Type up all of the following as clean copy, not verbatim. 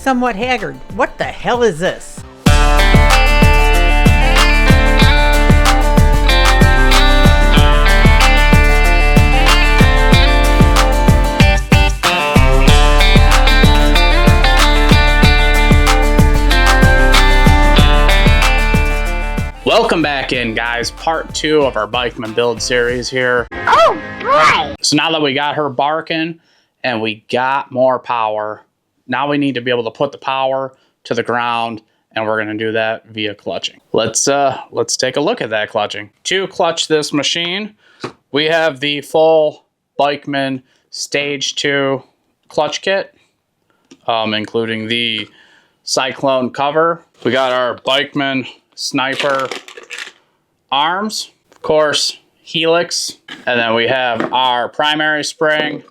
somewhat haggard. What the hell is this? Welcome back in, guys. Part 2 of our Bikeman build series here. Oh, boy! So now that we got her barking and we got more power, now we need to be able to put the power to the ground, and we're going to do that via clutching. Let's take a look at that clutching. To clutch this machine, we have the full Bikeman Stage 2 clutch kit, including the Cyclone cover. We got our Bikeman Snyper arms, of course, helix, and then we have our primary spring,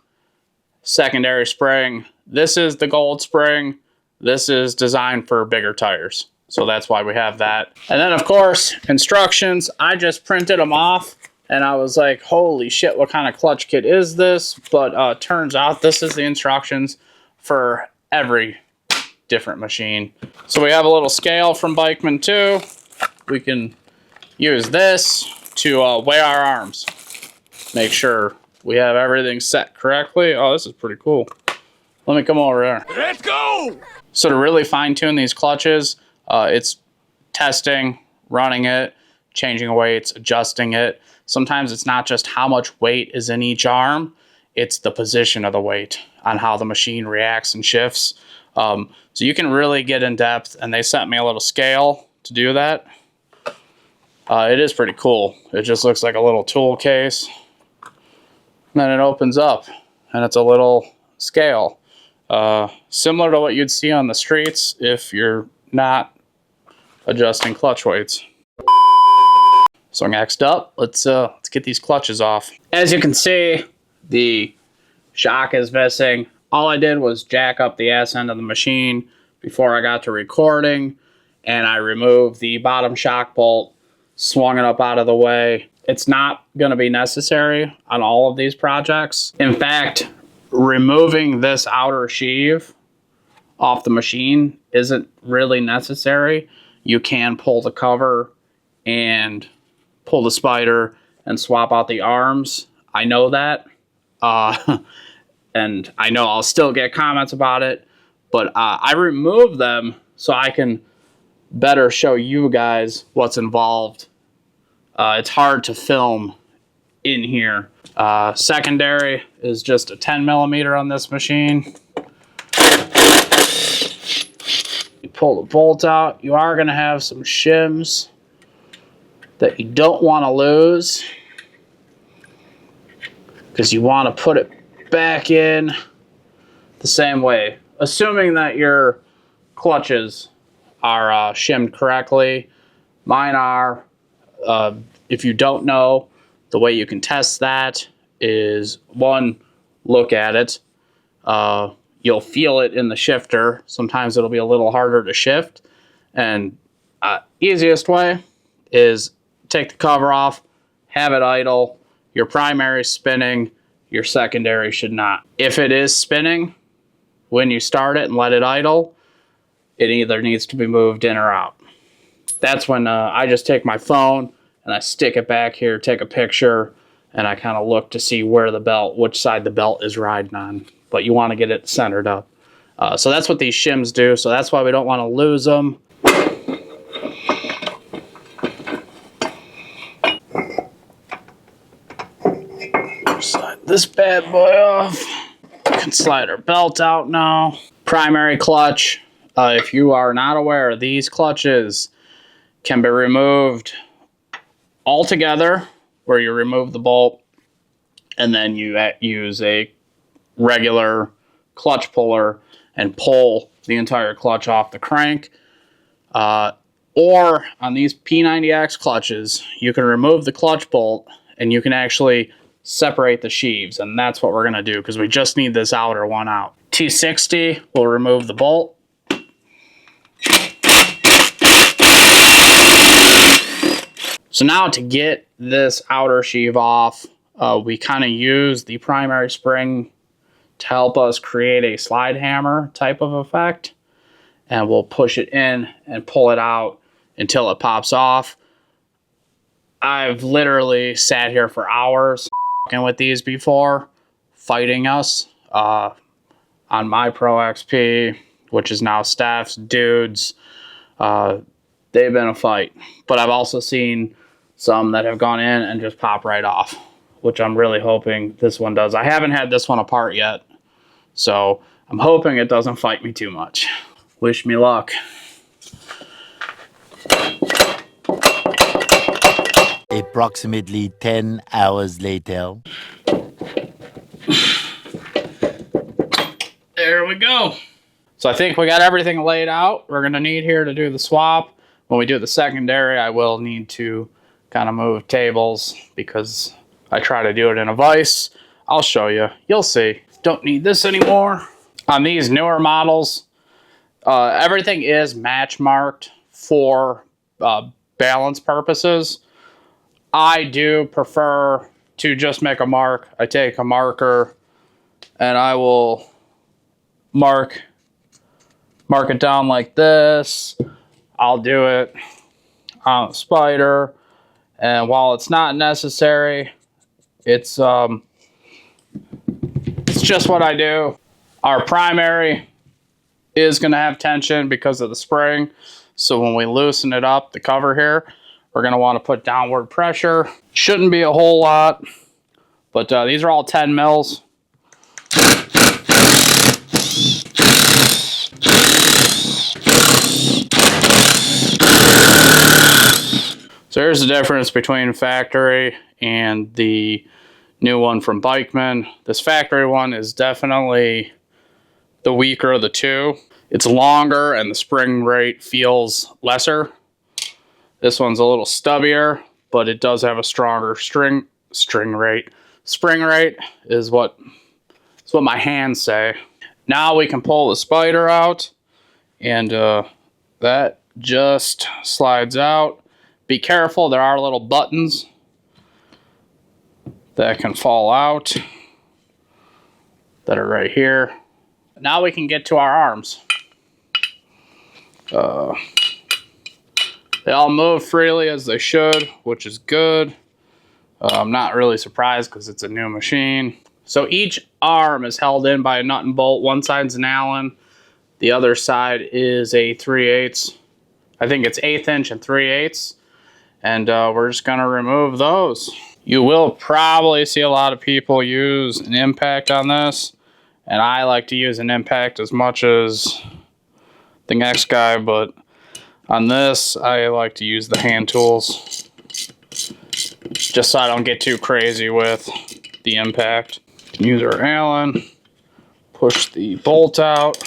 secondary spring. This is the gold spring. This is designed for bigger tires, so that's why we have that. And then, of course, instructions. I just printed them off, and I was like, holy shit, what kind of clutch kit is this? But turns out this is the instructions for every different machine. So we have a little scale from Bikeman too. We can use this to weigh our arms. Make sure we have everything set correctly. Oh, this is pretty cool. Let me come over there. Let's go! So to really fine tune these clutches, it's testing, running it, changing weights, adjusting it. Sometimes it's not just how much weight is in each arm, it's the position of the weight on how the machine reacts and shifts. So you can really get in depth, and they sent me a little scale to do that. It is pretty cool. It just looks like a little tool case. And then it opens up, and it's a little scale. Similar to what you'd see on the streets if you're not adjusting clutch weights. So next up, let's get these clutches off. As you can see, the shock is missing. All I did was jack up the ass end of the machine before I got to recording, and I removed the bottom shock bolt, swung it up out of the way. It's not going to be necessary on all of these projects. In fact, removing this outer sheave off the machine isn't really necessary. You can pull the cover and pull the spider and swap out the arms. I know that. And I know I'll still get comments about it, but I removed them so I can better show you guys what's involved. It's hard to film in here. Secondary is just a 10 millimeter on this machine. You pull the bolt out. You are going to have some shims that you don't want to lose, because you want to put it back in the same way, assuming that your clutches are shimmed correctly. Mine are. If you don't know, the way you can test that is, one, look at it. You'll feel it in the shifter. Sometimes it'll be a little harder to shift, and easiest way is take the cover off, have it idle. Your primary spinning, your secondary should not. If it is spinning, when you start it and let it idle, it either needs to be moved in or out. That's when I just take my phone and I stick it back here, take a picture, and I kind of look to see where the belt, which side the belt is riding on. But you want to get it centered up. So that's what these shims do. So that's why we don't want to lose them. Slide this bad boy off. You can slide our belt out now. Primary clutch. If you are not aware, these clutches can be removed altogether, where you remove the bolt and then you use a regular clutch puller and pull the entire clutch off the crank. Or on these P90X clutches, you can remove the clutch bolt and you can actually separate the sheaves, and that's what we're going to do because we just need this outer one out. T60 will remove the bolt. So now to get this outer sheave off, we kind of use the primary spring to help us create a slide hammer type of effect. and we'll push it in and pull it out until it pops off. I've literally sat here for hours with these before, fighting us on my Pro XP, which is now Steph's, Dude's. They've been a fight. But I've also seen some that have gone in and just pop right off, which I'm really hoping this one does. I haven't had this one apart yet, so I'm hoping it doesn't fight me too much. Wish me luck. Approximately 10 hours later. There we go. So I think we got everything laid out. We're going to need here to do the swap. When we do the secondary, I will need to kind of move tables because I try to do it in a vise. I'll show you. You'll see. Don't need this anymore. On these newer models, everything is match marked for balance purposes. I do prefer to just make a mark. I take a marker and I will mark it down like this. I'll do it on a spider, and while it's not necessary, it's just what I do. Our primary is going to have tension because of the spring, so when we loosen it up, the cover here, we're going to want to put downward pressure. Shouldn't be a whole lot, but these are all 10 mils. So here's the difference between factory and the new one from Bikeman. This factory one is definitely the weaker of the two. It's longer and the spring rate feels lesser. This one's a little stubbier, but it does have a stronger spring rate is what my hands say. Now we can pull the spider out, and that just slides out. Be careful, there are little buttons that can fall out that are right here. Now we can get to our arms. They all move freely as they should, which is good. I'm not really surprised because it's a new machine. So each arm is held in by a nut and bolt. One side's an Allen. The other side is a 3/8. I think it's 1/8 inch and 3/8. And we're just going to remove those. You will probably see a lot of people use an impact on this. And I like to use an impact as much as the next guy, but on this, I like to use the hand tools just so I don't get too crazy with the impact. Use our Allen, push the bolt out.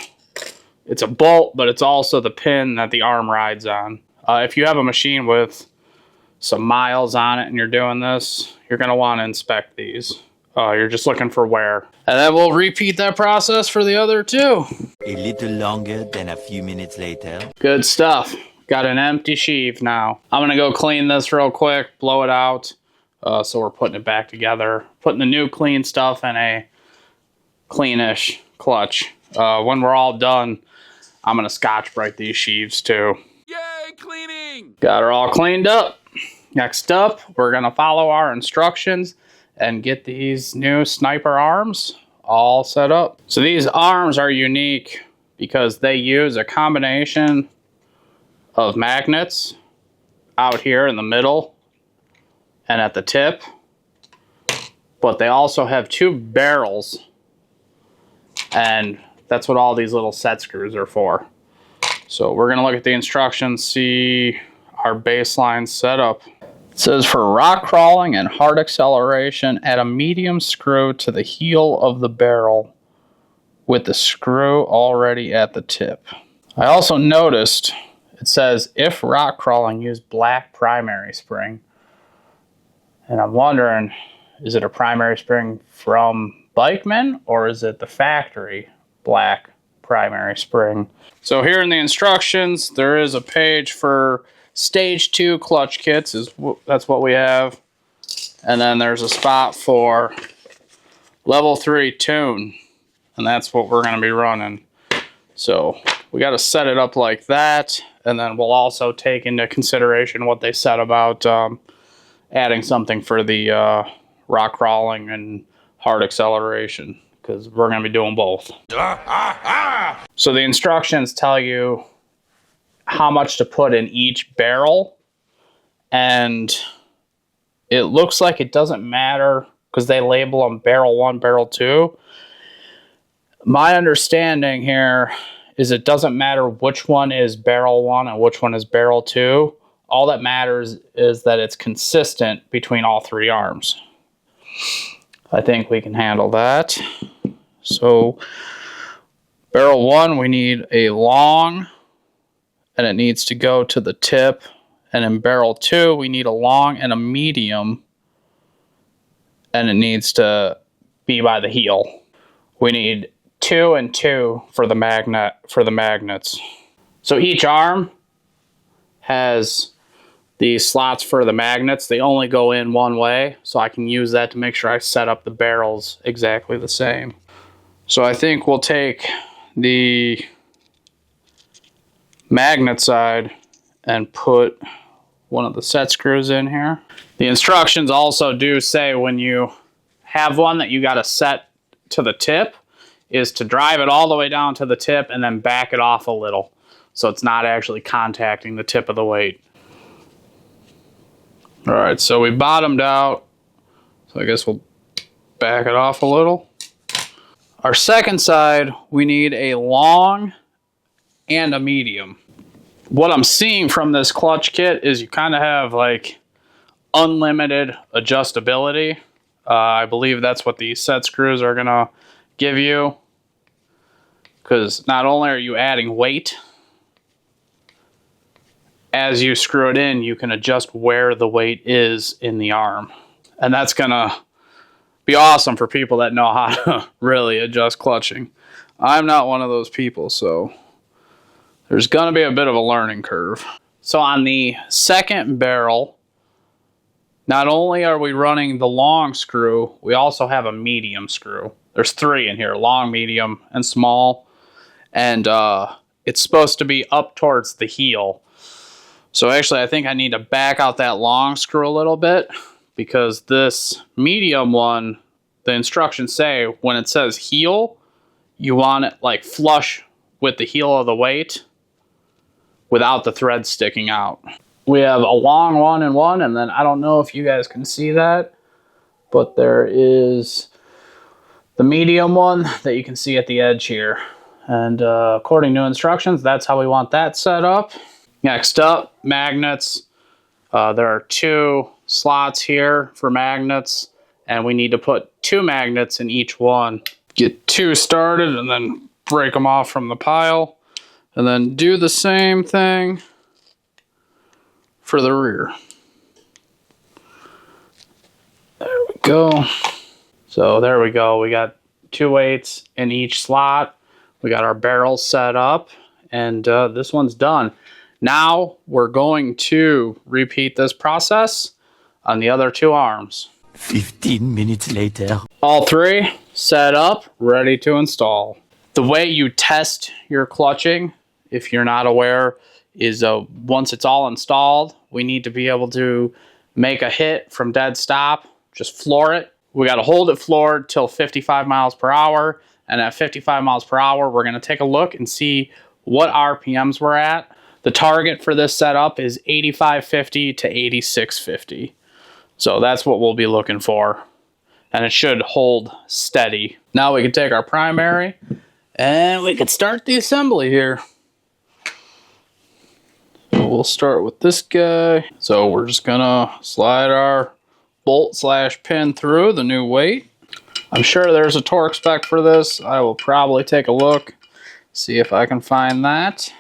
It's a bolt, but it's also the pin that the arm rides on. If you have a machine with some miles on it and you're doing this, you're going to want to inspect these. You're just looking for wear. And then we'll repeat that process for the other two. A little longer than a few minutes later. Good stuff. Got an empty sheave now. I'm going to go clean this real quick, blow it out. So we're putting it back together. Putting the new clean stuff in a cleanish clutch. When we're all done, I'm going to Scotch-Brite these sheaves too. Yay, cleaning! Got her all cleaned up. Next up, we're going to follow our instructions and get these new Snyper arms all set up. So these arms are unique because they use a combination of magnets out here in the middle and at the tip, but they also have two barrels, and that's what all these little set screws are for. So we're going to look at the instructions, see our baseline setup. It says for rock crawling and hard acceleration, add a medium screw to the heel of the barrel with the screw already at the tip. I also noticed it says if rock crawling, use black primary spring. And I'm wondering, is it a primary spring from Bikeman or is it the factory black primary spring? So here in the instructions, there is a page for Stage 2 clutch kits, that's what we have. And then there's a spot for Level 3 tune, and that's what we're going to be running. So we got to set it up like that. And then we'll also take into consideration what they said about adding something for the rock crawling and hard acceleration, because we're going to be doing both. So the instructions tell you how much to put in each barrel, and it looks like it doesn't matter because they label them barrel 1, barrel 2. My understanding here is it doesn't matter which one is barrel 1 and which one is barrel 2. All that matters is that it's consistent between all 3 arms. I think we can handle that. So barrel 1, we need a long, and it needs to go to the tip. And in barrel 2, we need a long and a medium, and it needs to be by the heel. We need 2 and 2 for the magnets. So each arm has these slots for the magnets. They only go in one way, so I can use that to make sure I set up the barrels exactly the same. So I think we'll take the magnet side and put one of the set screws in here. The instructions also do say when you have one that you got to set to the tip is to drive it all the way down to the tip and then back it off a little, so it's not actually contacting the tip of the weight. All right, so we bottomed out, so I guess we'll back it off a little. Our second side, we need a long and a medium. What I'm seeing from this clutch kit is you kind of have like unlimited adjustability. I believe that's what these set screws are gonna give you, because not only are you adding weight, as you screw it in, you can adjust where the weight is in the arm. And that's gonna be awesome for people that know how to really adjust clutching. I'm not one of those people, so there's gonna be a bit of a learning curve. So on the second barrel, not only are we running the long screw, we also have a medium screw. There's 3 in here, long, medium, and small. And it's supposed to be up towards the heel. So actually, I think I need to back out that long screw a little bit, because this medium one, the instructions say when it says heel, you want it like flush with the heel of the weight without the thread sticking out. We have a long one and one, and then I don't know if you guys can see that, but there is the medium one that you can see at the edge here. And according to instructions, that's how we want that set up. Next up, magnets. There are 2 slots here for magnets, and we need to put 2 magnets in each one. Get 2 started and then break them off from the pile, and then do the same thing for the rear. There we go. So there we go. We got 2 weights in each slot. We got our barrels set up, and this one's done. Now we're going to repeat this process on the other 2 arms. 15 minutes later. All 3 set up, ready to install. The way you test your clutching, if you're not aware, is once it's all installed, we need to be able to make a hit from dead stop, just floor it. We got to hold it floored till 55 miles per hour. And at 55 miles per hour, we're going to take a look and see what RPMs we're at. The target for this setup is 8550 to 8650. So that's what we'll be looking for. And it should hold steady. Now we can take our primary and we can start the assembly here. So we'll start with this guy. So we're just gonna slide our bolt / pin through the new weight. I'm sure there's a torque spec for this. I will probably take a look, see if I can find that.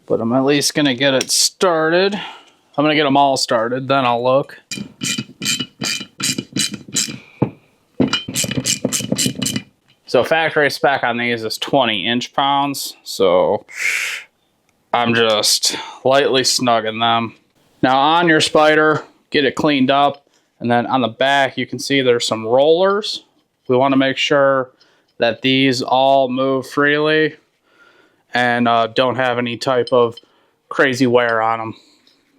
But I'm at least gonna get it started. I'm gonna get them all started, then I'll look. So factory spec on these is 20 inch-pounds, so I'm just lightly snugging them. Now on your Spider, get it cleaned up, and then on the back you can see there's some rollers. We want to make sure that these all move freely, and don't have any type of crazy wear on them.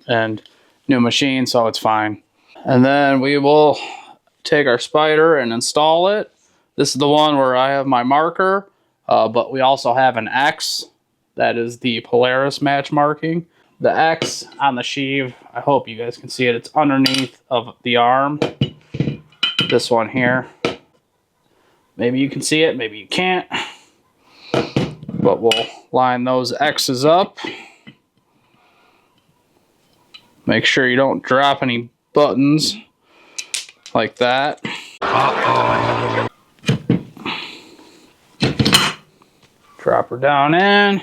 And new machine, so it's fine. And then we will take our spider and install it. This is the one where I have my marker, but we also have an X. That is the Polaris match marking. The X on the sheave, I hope you guys can see it. It's underneath of the arm. This one here. Maybe you can see it, maybe you can't. But we'll line those X's up. Make sure you don't drop any buttons like that. Drop her down in.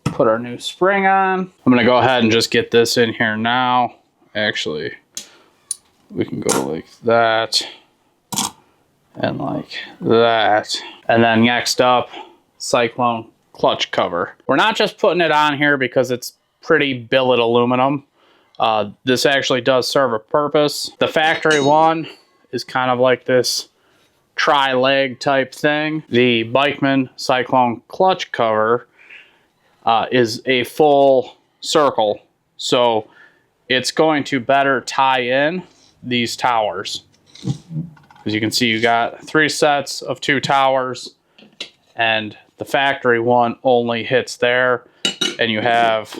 Put our new spring on. I'm gonna go ahead and just get this in here now. Actually, we can go like that and like that. And then next up, Cyclone clutch cover. We're not just putting it on here because it's pretty billet aluminum. This actually does serve a purpose. The factory one is kind of like this tri-leg type thing. The Bikeman Cyclone clutch cover is a full circle, so it's going to better tie in these towers. As you can see, you got 3 sets of 2 towers, and the factory one only hits there, and you have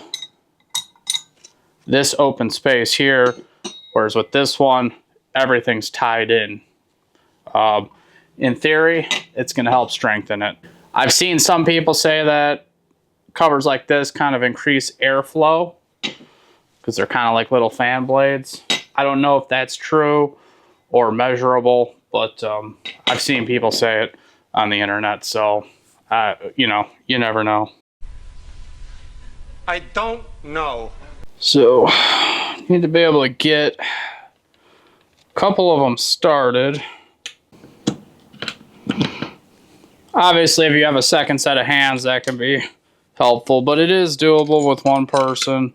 this open space here, whereas with this one, everything's tied in. In theory, it's going to help strengthen it. I've seen some people say that covers like this kind of increase airflow because they're kind of like little fan blades. I don't know if that's true or measurable, but I've seen people say it on the internet, so you know, you never know. I don't know. So, you need to be able to get a couple of them started. Obviously, if you have a second set of hands, that can be helpful, but it is doable with one person.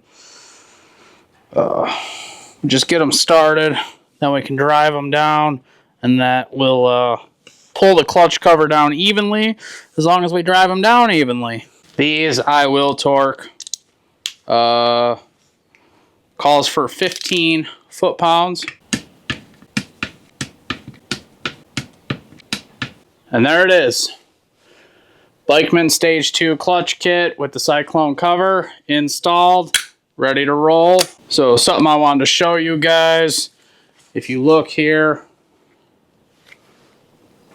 Just get them started, then we can drive them down, and that will pull the clutch cover down evenly as long as we drive them down evenly. These I will torque. Calls for 15 foot-pounds. And there it is. Bikeman Stage 2 clutch kit with the Cyclone cover installed, ready to roll. So something I wanted to show you guys. If you look here,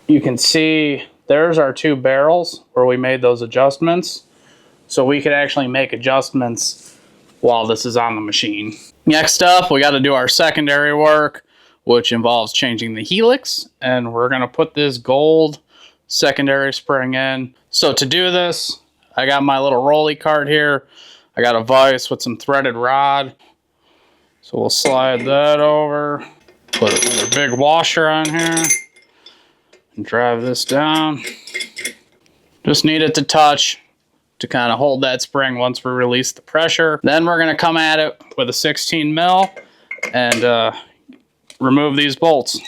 you can see there's our 2 barrels where we made those adjustments. So we could actually make adjustments while this is on the machine. Next up, we got to do our secondary work, which involves changing the helix, and we're going to put this gold secondary spring in. So to do this, I got my little rolly cart here. I got a vise with some threaded rod. So we'll slide that over, put another big washer on here, and drive this down. Just need it to touch to kind of hold that spring once we release the pressure. Then we're going to come at it with a 16 mil and remove these bolts.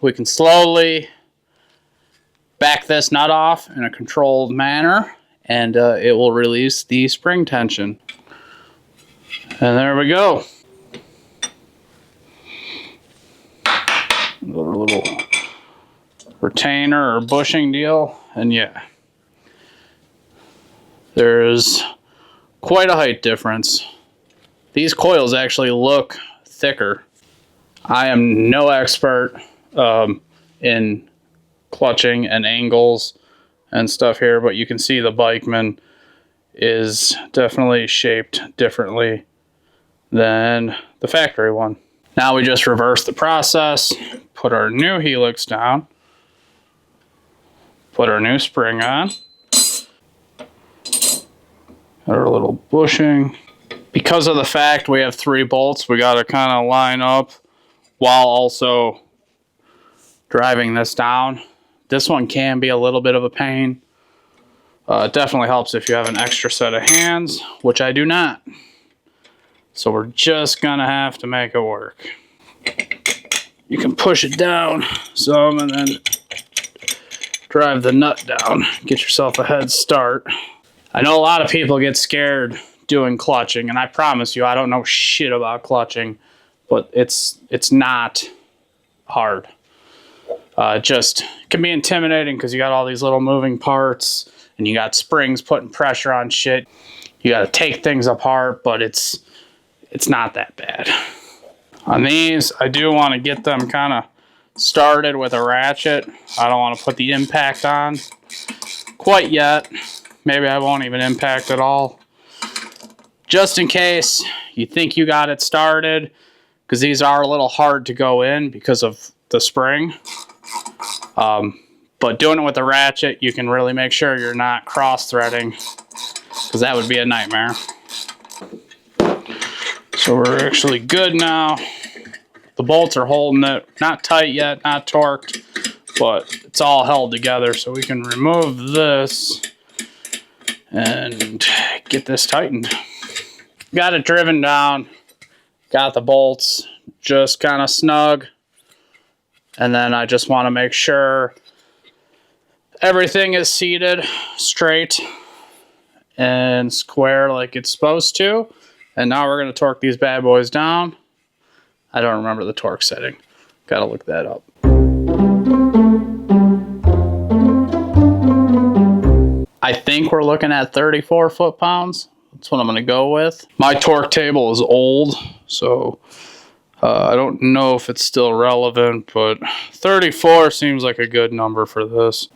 We can slowly back this nut off in a controlled manner, and it will release the spring tension. And there we go. Little retainer or bushing deal, and yeah, there's quite a height difference. These coils actually look thicker. I am no expert in clutching and angles and stuff here, but you can see the Bikeman is definitely shaped differently than the factory one. Now we just reverse the process, put our new helix down, put our new spring on, got our little bushing. Because of the fact we have 3 bolts, we got to kind of line up while also driving this down. This one can be a little bit of a pain. It definitely helps if you have an extra set of hands, which I do not. So we're just gonna have to make it work. You can push it down some and then drive the nut down, get yourself a head start. I know a lot of people get scared doing clutching, and I promise you, I don't know shit about clutching, but it's not hard. Just can be intimidating because you got all these little moving parts, and you got springs putting pressure on shit. You got to take things apart, but it's not that bad. On these, I do want to get them kind of started with a ratchet. I don't want to put the impact on quite yet. Maybe I won't even impact at all. Just in case you think you got it started, because these are a little hard to go in because of the spring. But doing it with a ratchet, you can really make sure you're not cross-threading, because that would be a nightmare. So we're actually good now. The bolts are holding it. Not tight yet, not torqued, but it's all held together. So we can remove this and get this tightened. Got it driven down. Got the bolts just kind of snug. And then I just want to make sure everything is seated straight and square like it's supposed to. And now we're going to torque these bad boys down. I don't remember the torque setting. Got to look that up. I think we're looking at 34 foot-pounds. That's what I'm going to go with. My torque table is old, so I don't know if it's still relevant, but 34 seems like a good number for this.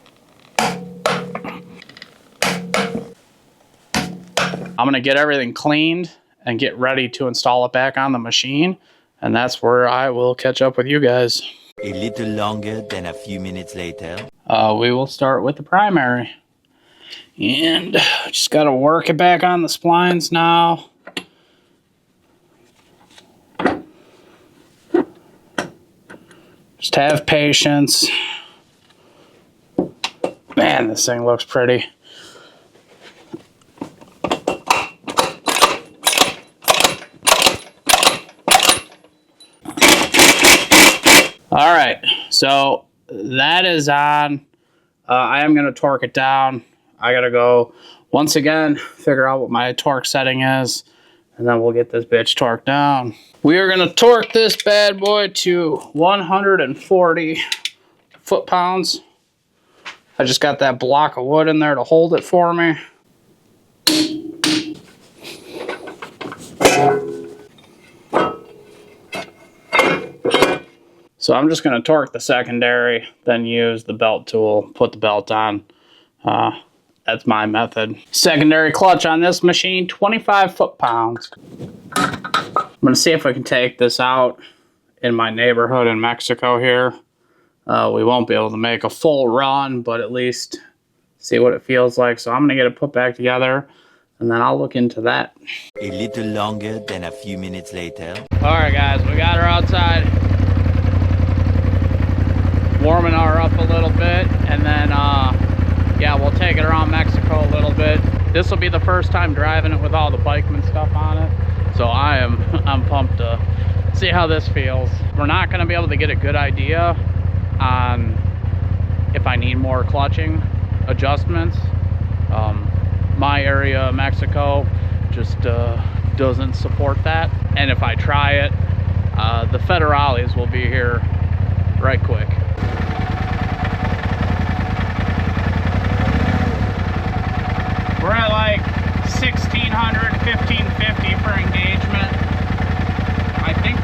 I'm going to get everything cleaned and get ready to install it back on the machine, and that's where I will catch up with you guys. A little longer than a few minutes later. We will start with the primary. And just got to work it back on the splines now. Just have patience. Man, this thing looks pretty. All right, so that is on. I am going to torque it down. I got to go, once again, figure out what my torque setting is, and then we'll get this bitch torqued down. We are going to torque this bad boy to 140 foot-pounds. I just got that block of wood in there to hold it for me. So I'm just going to torque the secondary, then use the belt tool, put the belt on. That's my method. Secondary clutch on this machine, 25 foot-pounds. I'm going to see if I can take this out in my neighborhood in Mexico here. We won't be able to make a full run, but at least see what it feels like. So I'm going to get it put back together, and then I'll look into that. A little longer than a few minutes later. All right, guys, we got her outside. Warming her up a little bit, and then yeah, we'll take it around Mexico a little bit. This will be the first time driving it with all the Bikeman stuff on it, so I'm pumped to see how this feels. We're not going to be able to get a good idea on if I need more clutching adjustments. My area of Mexico just doesn't support that, and if I try it, the federales will be here right quick. We're at like 1600, 1550 for engagement. I think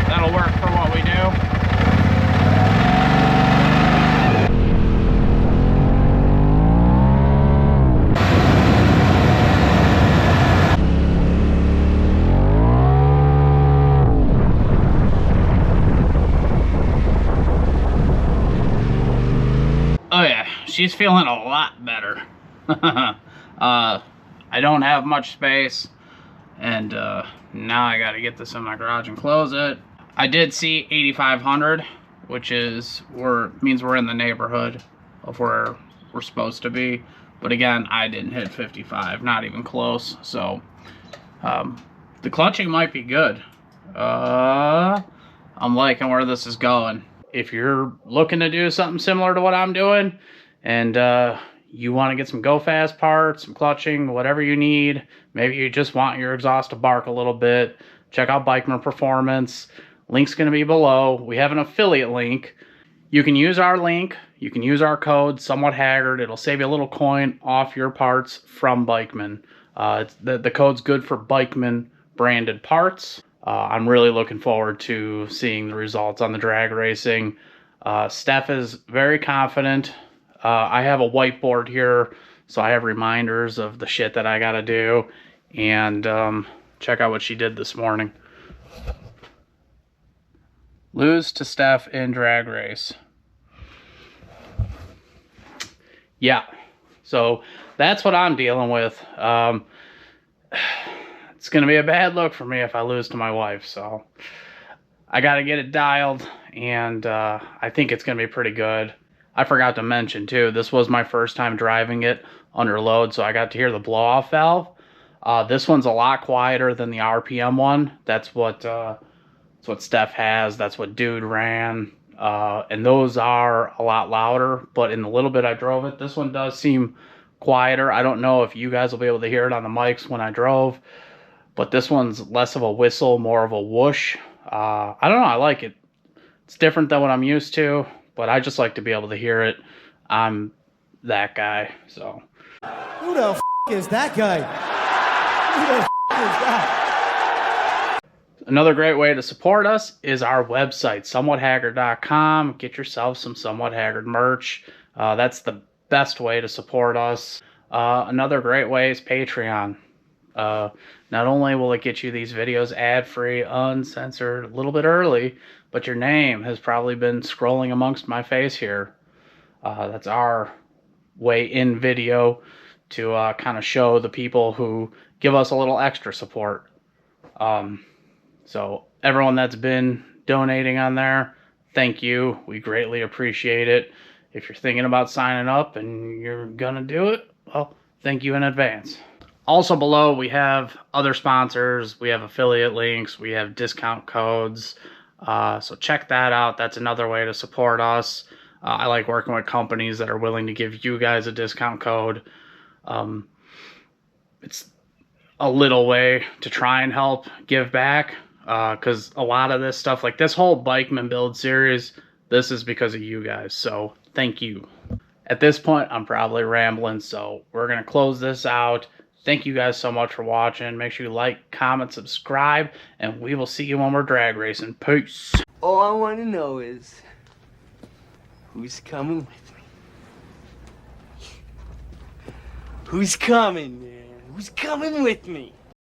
that'll work for what we do. Oh yeah, she's feeling a lot better. I don't have much space, and now I gotta get this in my garage and close it. I did see 8,500, which means we're in the neighborhood of where we're supposed to be. But again, I didn't hit 55, not even close. So the clutching might be good. I'm liking where this is going. If you're looking to do something similar to what I'm doing, and you want to get some go fast parts, some clutching, whatever you need, maybe you just want your exhaust to bark a little bit, check out Bikeman Performance. Link's going to be below. We have an affiliate link. You can use our link. You can use our code, Somewhat Haggard. It'll save you a little coin off your parts from Bikeman. The code's good for Bikeman branded parts. I'm really looking forward to seeing the results on the drag racing. Steph is very confident. I have a whiteboard here, so I have reminders of the shit that I gotta do. And check out what she did this morning. Lose to Steph in drag race. Yeah, so that's what I'm dealing with. It's going to be a bad look for me if I lose to my wife, so I got to get it dialed, and I think it's going to be pretty good. I forgot to mention, too, this was my first time driving it under load, so I got to hear the blow-off valve. This one's a lot quieter than the RPM one. That's what Steph has. That's what Dude ran. And those are a lot louder, but in the little bit I drove it, this one does seem quieter. I don't know if you guys will be able to hear it on the mics when I drove, but this one's less of a whistle, more of a whoosh. I don't know. I like it. It's different than what I'm used to, but I just like to be able to hear it. I'm that guy, so. Who the f*** is that guy? Who the f*** is that? Another great way to support us is our website, somewhathaggard.com. Get yourself some Somewhat Haggard merch. That's the best way to support us. Another great way is Patreon. Not only will it get you these videos ad-free, uncensored, a little bit early, but your name has probably been scrolling amongst my face here. That's our way in video to kind of show the people who give us a little extra support. So everyone that's been donating on there, thank you. We greatly appreciate it. If you're thinking about signing up and you're gonna do it, well, thank you in advance. Also below, we have other sponsors. We have affiliate links. We have discount codes. So check that out. That's another way to support us. I like working with companies that are willing to give you guys a discount code. It's a little way to try and help give back. Because a lot of this stuff, like this whole Bikeman build series, this is because of you guys, so thank you. At this point, I'm probably rambling, so we're going to close this out. Thank you guys so much for watching. Make sure you like, comment, subscribe, and we will see you when we're drag racing. Peace! All I want to know is, who's coming with me? Who's coming, man? Who's coming with me?